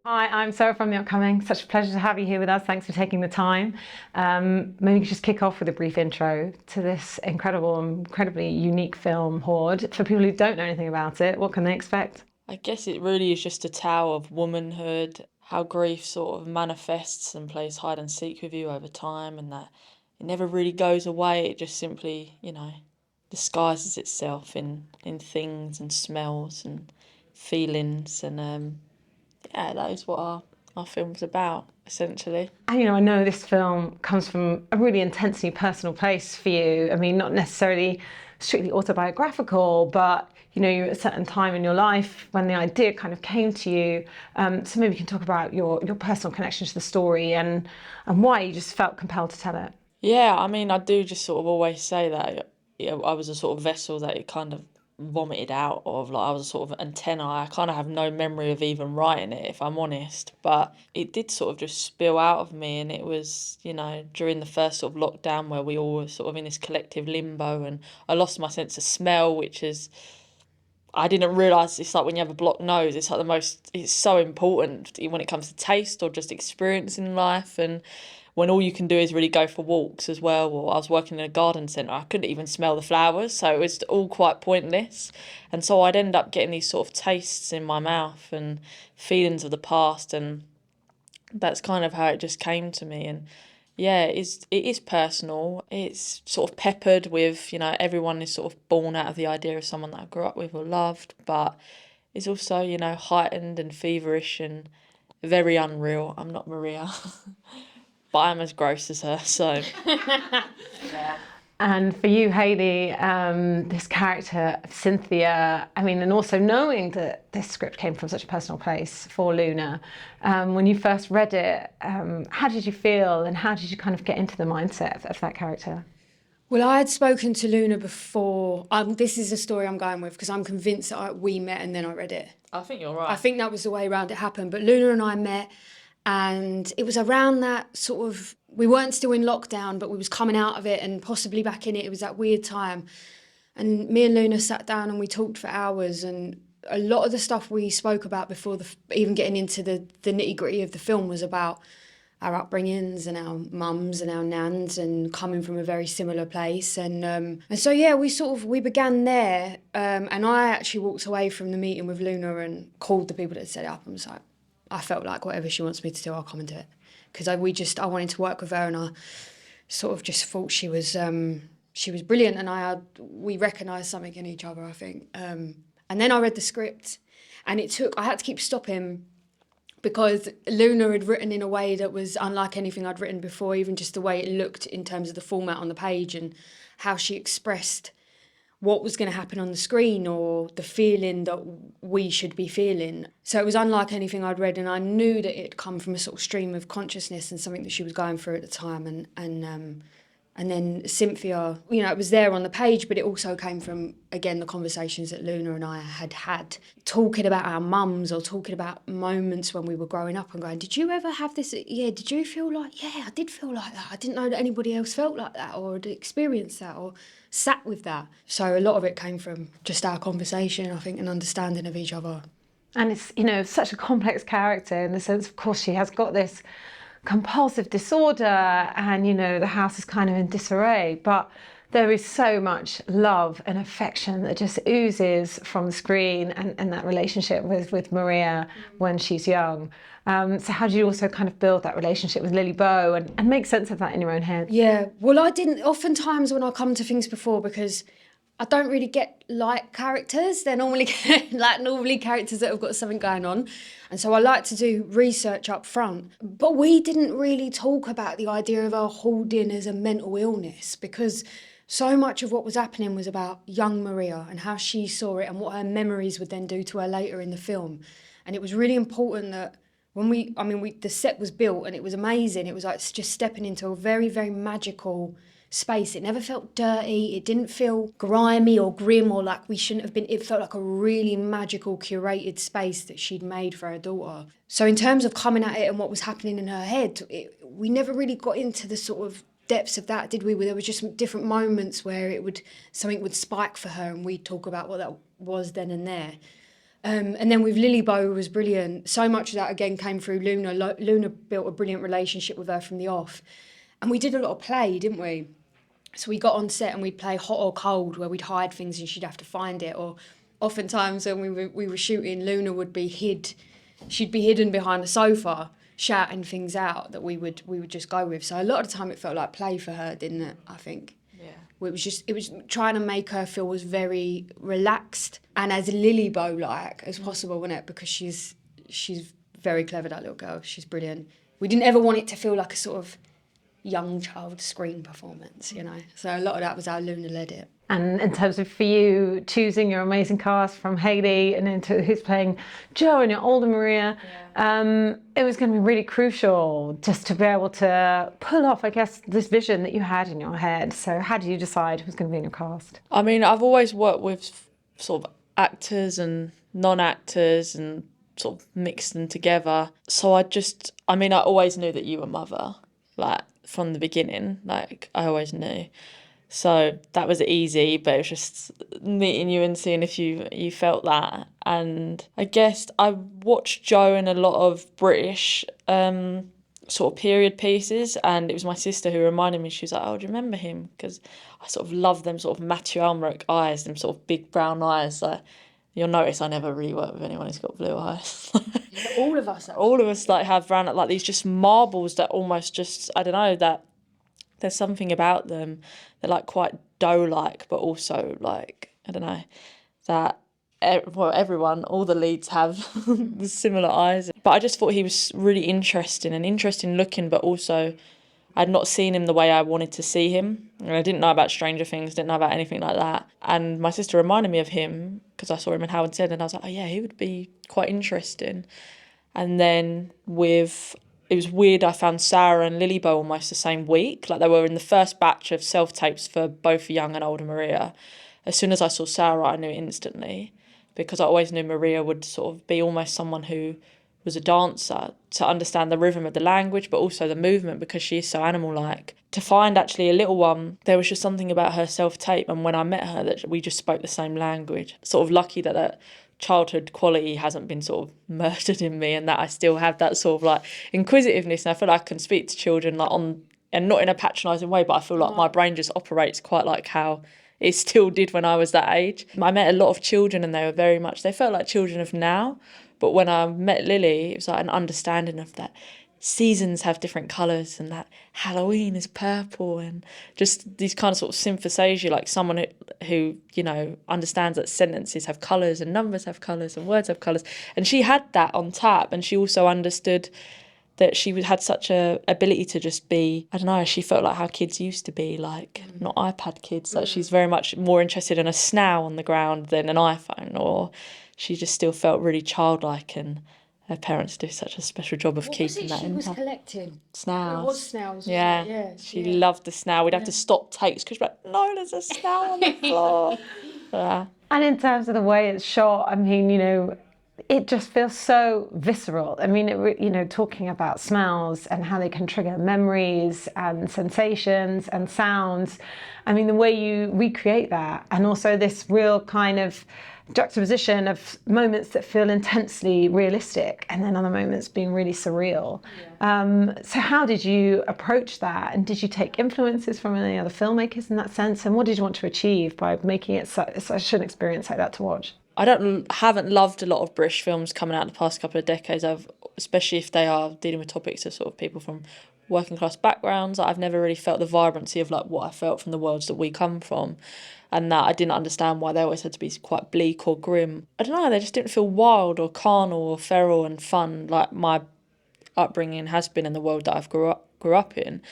Hi, I'm Sarah from The Upcoming. Such a pleasure to have you here with us. Thanks for taking the time. Maybe you could just kick off with a brief intro to this incredible, incredibly unique film, Hoard. For people who don't know anything about it, what can they expect? I guess it really is just a tale of womanhood, how grief sort of manifests and plays hide and seek with you over time, and that it never really goes away. It just simply, disguises itself in things and smells and feelings, and yeah, that is what our film's about, essentially. And I know this film comes from a really intensely personal place for you. I mean, not necessarily strictly autobiographical, but you're at a certain time in your life when the idea kind of came to you. So maybe you can talk about your personal connection to the story and why you just felt compelled to tell it. Yeah, I mean, I do just sort of always say that I was a sort of vessel that it kind of vomited out of. Like, I was a sort of antenna. I kind of have no memory of even writing it, if I'm honest. But it did sort of just spill out of me. And it was, during the first sort of lockdown where we all were sort of in this collective limbo. And I lost my sense of smell, which is, I didn't realise it's like when you have a blocked nose, it's like it's so important when it comes to taste or just experience in life. And when all you can do is really go for walks as well. Or I was working in a garden centre, I couldn't even smell the flowers, so it was all quite pointless. And so I'd end up getting these sort of tastes in my mouth and feelings of the past, and that's kind of how it just came to me. And yeah, it is personal. It's sort of peppered with, everyone is sort of born out of the idea of someone that I grew up with or loved, but it's also, heightened and feverish and very unreal. I'm not Maria. But I'm as gross as her, so. And for you, Hayley, this character of Cynthia, I mean, and also knowing that this script came from such a personal place for Luna, when you first read it, how did you feel and how did you kind of get into the mindset of that character? Well, I had spoken to Luna before. This is a story I'm going with because I'm convinced that we met and then I read it. I think you're I right. think that was the way around it happened. But Luna and I met, and it was around that sort of, we weren't still in lockdown, but we was coming out of it and possibly back in it. It was that weird time. And me and Luna sat down and we talked for hours, and a lot of the stuff we spoke about before even getting into the nitty gritty of the film was about our upbringings and our mums and our nans and coming from a very similar place. And so, yeah, we began there. And I actually walked away from the meeting with Luna and called the people that set it up and was like, I felt like whatever she wants me to do, I'll come and do it. Because I wanted to work with her, and I sort of just thought she was brilliant, and we recognised something in each other, I think. And then I read the script, and I had to keep stopping because Luna had written in a way that was unlike anything I'd written before, even just the way it looked in terms of the format on the page and how she expressed what was going to happen on the screen or the feeling that we should be feeling. So it was unlike anything I'd read, and I knew that it'd come from a sort of stream of consciousness and something that she was going through at the time. And then Cynthia, it was there on the page, but it also came from, again, the conversations that Luna and I had had, talking about our mums or talking about moments when we were growing up and going, did you ever have this? Yeah, did you feel like, yeah, I did feel like that. I didn't know that anybody else felt like that or had experienced that or sat with that. So a lot of it came from just our conversation, I think, and understanding of each other. And it's, such a complex character in the sense, of course, she has got this compulsive disorder and, the house is kind of in disarray, but there is so much love and affection that just oozes from the screen and that relationship with Maria when she's young. So how do you also kind of build that relationship with Lily Bow and make sense of that in your own head? Yeah, well, I didn't, oftentimes when I come to things before, because I don't really get like characters. They're normally normally characters that have got something going on. And so I like to do research up front. But we didn't really talk about the idea of her hoarding as a mental illness, because so much of what was happening was about young Maria and how she saw it and what her memories would then do to her later in the film. And it was really important that when the set was built and it was amazing. It was like just stepping into a very, very magical space. It never felt dirty. It didn't feel grimy or grim or like we shouldn't have been. It felt like a really magical, curated space that she'd made for her daughter. So in terms of coming at it and what was happening in her head, we never really got into the sort of depths of that, did we? There were just different moments where something would spike for her and we'd talk about what that was then and there. And then with Lily Bow was brilliant. So much of that again came through Luna. Luna built a brilliant relationship with her from the off. And we did a lot of play, didn't we? So we got on set and we'd play hot or cold, where we'd hide things and she'd have to find it. Or oftentimes when we were shooting, Luna would be she'd be hidden behind the sofa, shouting things out that we would just go with. So a lot of the time it felt like play for her, didn't it? I think. Yeah. It was trying to make her feel as very relaxed and as Lily Bow like as possible, wasn't it? Because she's very clever, that little girl. She's brilliant. We didn't ever want it to feel like a sort of young child screen performance, you know. So a lot of that was how Luna led it. And in terms of for you choosing your amazing cast from Hayley and into who's playing Jo and your older Maria, it was going to be really crucial just to be able to pull off, I guess, this vision that you had in your head. So how did you decide who's going to be in your cast? I mean, I've always worked with sort of actors and non-actors and sort of mixed them together. So I always knew that you were Mother, like from the beginning, like I always knew. So that was easy, but it was just meeting you and seeing if you felt that. And I guess I watched Jo in a lot of British sort of period pieces, and it was my sister who reminded me. She was like, "Oh, do you remember him?" Because I sort of love them sort of Matthew Almeric eyes, them sort of big brown eyes. Like, you'll notice I never really work with anyone who's got blue eyes. All of us. All of us like have brown, like these just marbles that almost just, I don't know, that there's something about them. They're like quite dough-like, but also like, I don't know, that everyone, all the leads have similar eyes. But I just thought he was really interesting looking, but also I'd not seen him the way I wanted to see him. And I didn't know about Stranger Things, didn't know about anything like that. And my sister reminded me of him because I saw him in Howard Said, and I was like, oh yeah, he would be quite interesting. And then it was weird, I found Sarah and Lily Bow almost the same week. Like they were in the first batch of self-tapes for both young and older Maria. As soon as I saw Sarah, I knew instantly, because I always knew Maria would sort of be almost someone who was a dancer, to understand the rhythm of the language, but also the movement, because she is so animal-like. To find actually a little one, there was just something about her self-tape, and when I met her, that we just spoke the same language. Sort of lucky that childhood quality hasn't been sort of murdered in me, and that I still have that sort of like inquisitiveness, and I feel like I can speak to children like and not in a patronising way, but I feel like my brain just operates quite like how it still did when I was that age. I met a lot of children, and they felt like children of now, but when I met Lily, it was like an understanding of that seasons have different colours, and that Halloween is purple, and just these kind of sort of symphasasia, like someone who you know understands that sentences have colours and numbers have colours and words have colours. And she had that on tap, and she also understood that she had such a ability to just be, I don't know, she felt like how kids used to be, like not iPad kids, like she's very much more interested in a snail on the ground than an iPhone, or she just still felt really childlike, and her parents do such a special job of keeping that in her. What was she was collecting? Snails. It was snails. Yeah. Yeah. She loved the snail. We'd have to stop takes because she'd be like, no, there's a snail on the floor. Yeah. And in terms of the way it's shot, I mean, you know, it just feels so visceral. I mean, you know, talking about smells and how they can trigger memories and sensations and sounds. I mean, the way you recreate that, and also this real kind of juxtaposition of moments that feel intensely realistic and then other moments being really surreal. So how did you approach that? And did you take influences from any other filmmakers in that sense? And what did you want to achieve by making it such an experience like that to watch? I haven't loved a lot of British films coming out the past couple of decades, especially if they are dealing with topics of sort of people from working class backgrounds. I've never really felt the vibrancy of like what I felt from the worlds that we come from, and that I didn't understand why they always had to be quite bleak or grim. I don't know, they just didn't feel wild or carnal or feral and fun like my upbringing has been in the world that I've grew up in.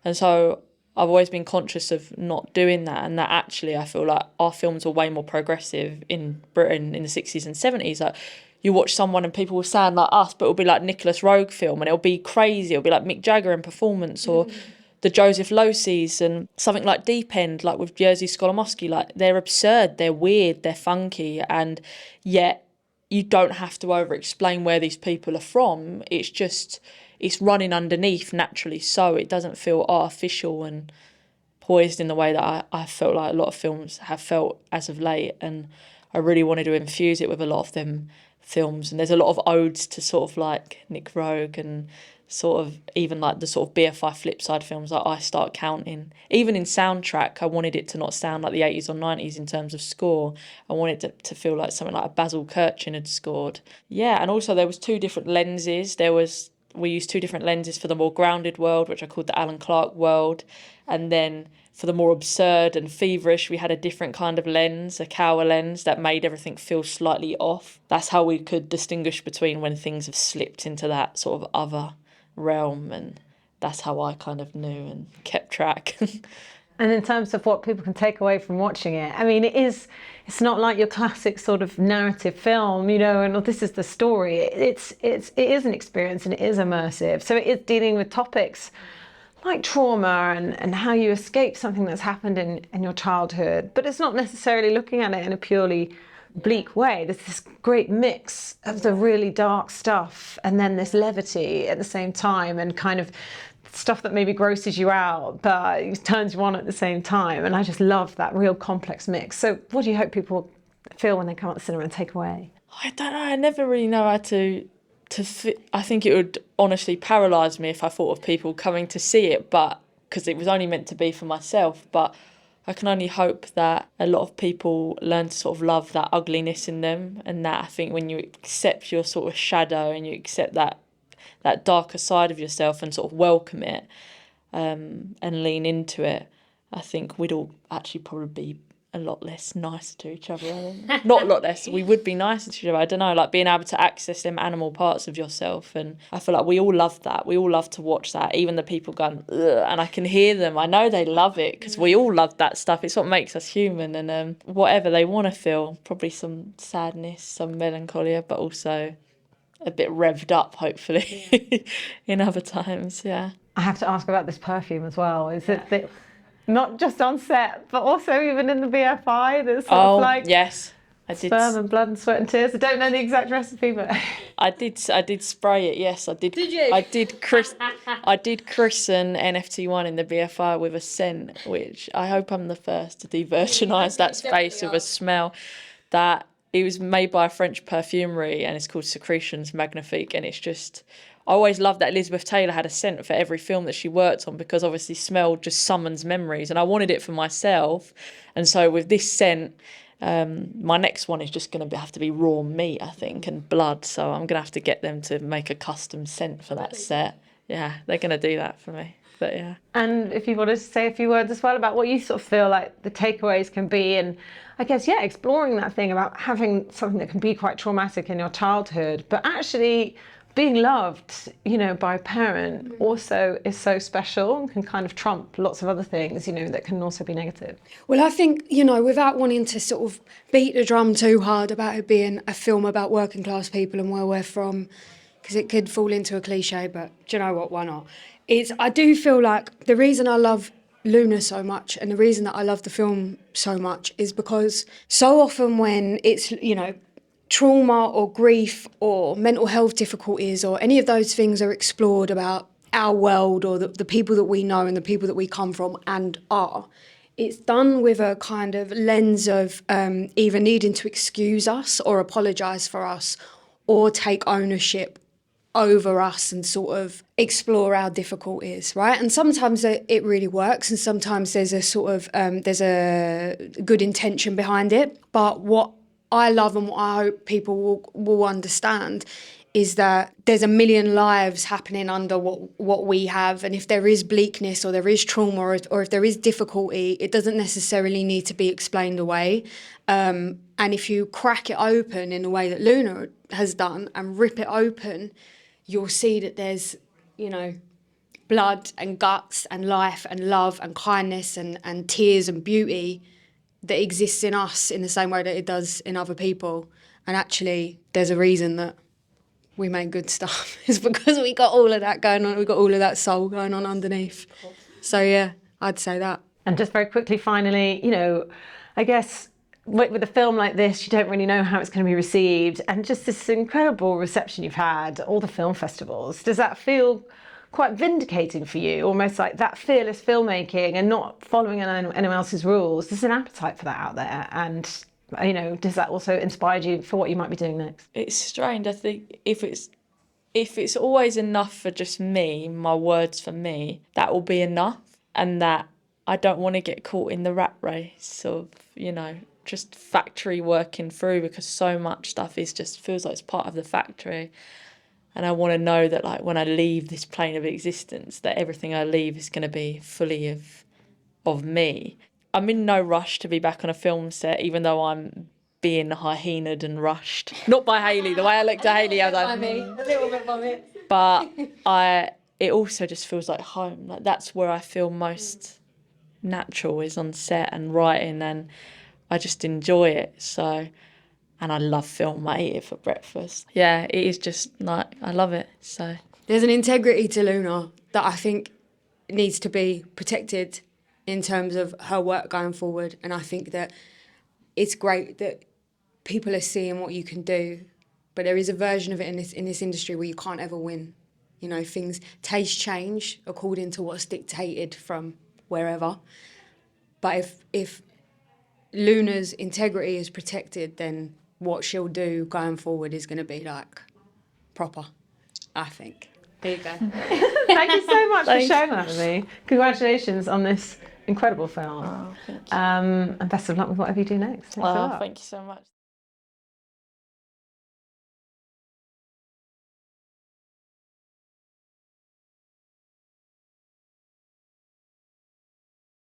And so I've always been conscious of not doing that, and that actually I feel like our films were way more progressive in Britain in the 60s and 70s. Like, you watch someone and people will sound like us, but it'll be like Nicholas Roeg film, and it'll be crazy. It'll be like Mick Jagger in performance, or the Joseph Losey's, and something like Deep End, like with Jerzy Skolomowski. Like, they're absurd, they're weird, they're funky, and yet you don't have to over-explain where these people are from. It's running underneath naturally, so it doesn't feel artificial and poised in the way that I felt like a lot of films have felt as of late. And I really wanted to infuse it with a lot of them films. And there's a lot of odes to sort of like Nick Rogue and sort of even like the sort of BFI Flipside films like I Start Counting. Even in soundtrack, I wanted it to not sound like the 80s or 90s in terms of score. I wanted it to feel like something like a Basil Kirchin had scored. Yeah, and also there was two different lenses. We used two different lenses for the more grounded world, which I called the Alan Clark world. And then for the more absurd and feverish, we had a different kind of lens, a Cower lens, that made everything feel slightly off. That's how we could distinguish between when things have slipped into that sort of other realm, and that's how I kind of knew and kept track. And in terms of what people can take away from watching it, I mean, it's not like your classic sort of narrative film, you know, and this is the story. It is an experience and it is immersive. So it is dealing with topics like trauma and how you escape something that's happened in your childhood. But it's not necessarily looking at it in a purely bleak way. There's this great mix of the really dark stuff and then this levity at the same time, and kind of stuff that maybe grosses you out but it turns you on at the same time. And I just love that real complex mix. So what do you hope people feel when they come out the cinema and take away? I don't know. I never really know how to I think it would honestly paralyse me if I thought of people coming to see it, but because it was only meant to be for myself. But I can only hope that a lot of people learn to sort of love that ugliness in them, and that I think when you accept your sort of shadow and you accept that darker side of yourself and sort of welcome it and lean into it, I think we'd all actually probably be a lot less nice to each other. Not a lot less, we would be nicer to each other. I don't know, like being able to access them animal parts of yourself. And I feel like we all love that. We all love to watch that. Even the people going, ugh, and I can hear them. I know they love it because we all love that stuff. It's what makes us human. And whatever they want to feel, probably some sadness, some melancholia, but also a bit revved up, hopefully, in other times, yeah. I have to ask about this perfume as well. Is it that not just on set, but also even in the BFI, there's sort of like yes, I did sperm and blood and sweat and tears. I don't know the exact recipe, but I did spray it. Yes, I did. Did you? I did christen NFT1 in the BFI with a scent, which I hope I'm the first to de-virginise that space with a smell. That it was made by a French perfumery and it's called Secretions Magnifique, and it's just. I always loved that Elizabeth Taylor had a scent for every film that she worked on, because obviously smell just summons memories, and I wanted it for myself. And so with this scent, my next one is just going to have to be raw meat, I think, and blood. So I'm going to have to get them to make a custom scent for that set. Yeah, they're going to do that for me. But yeah. And if you wanted to say a few words as well about what you sort of feel like the takeaways can be, and I guess, yeah, exploring that thing about having something that can be quite traumatic in your childhood, but actually being loved, you know, by a parent also is so special and can kind of trump lots of other things, you know, that can also be negative. Well, I think, you know, without wanting to sort of beat the drum too hard about it being a film about working class people and where we're from, because it could fall into a cliche, but do you know what, why not? I do feel like the reason I love Luna so much and the reason that I love the film so much is because so often when it's, you know, trauma or grief or mental health difficulties or any of those things are explored about our world or the people that we know and the people that we come from and are, it's done with a kind of lens of either needing to excuse us or apologise for us or take ownership over us and sort of explore our difficulties, right? And sometimes it really works, and sometimes there's a sort of there's a good intention behind it. But what I love and what I hope people will understand is that there's a million lives happening under what we have, and if there is bleakness or there is trauma or if there is difficulty, it doesn't necessarily need to be explained away. And if you crack it open in the way that Luna has done and rip it open, you'll see that there's, you know, blood and guts and life and love and kindness and tears and beauty that exists in us in the same way that it does in other people. And actually, there's a reason that we make good stuff. It's because we got all of that going on. We got all of that soul going on underneath. So yeah, I'd say that. And just very quickly, finally, you know, I guess with a film like this, you don't really know how it's going to be received. And just this incredible reception you've had, all the film festivals, does that feel quite vindicating for you? Almost like that fearless filmmaking and not following anyone else's rules. There's an appetite for that out there. And You know, does that also inspire you for what you might be doing next? It's strange. I think if it's always enough for just me, my words for me, that will be enough. And that I don't want to get caught in the rat race of, you know, just factory working through, because so much stuff is just feels like it's part of the factory. And I want to know that, like, when I leave this plane of existence, that everything I leave is going to be fully of me. I'm in no rush to be back on a film set, even though I'm being hyenaed and rushed. Not by Hayley. The way I looked at Hayley, I was like, A little bit vomit. but it also just feels like home. Like, that's where I feel most natural, is on set and writing, and I just enjoy it. So, and I love film. I eat it for breakfast. Yeah, it is just like, I love it. So There's an integrity to Luna that I think needs to be protected in terms of her work going forward. And I think that it's great that people are seeing what you can do, but there is a version of it in this industry where you can't ever win. You know, taste change according to what's dictated from wherever. But if Luna's integrity is protected, then what she'll do going forward is going to be like proper, I think. There you go. Thank you so much for sharing that with me. Congratulations on this incredible film. thank you. And best of luck with whatever you do next. Thanks a lot. Thank you so much.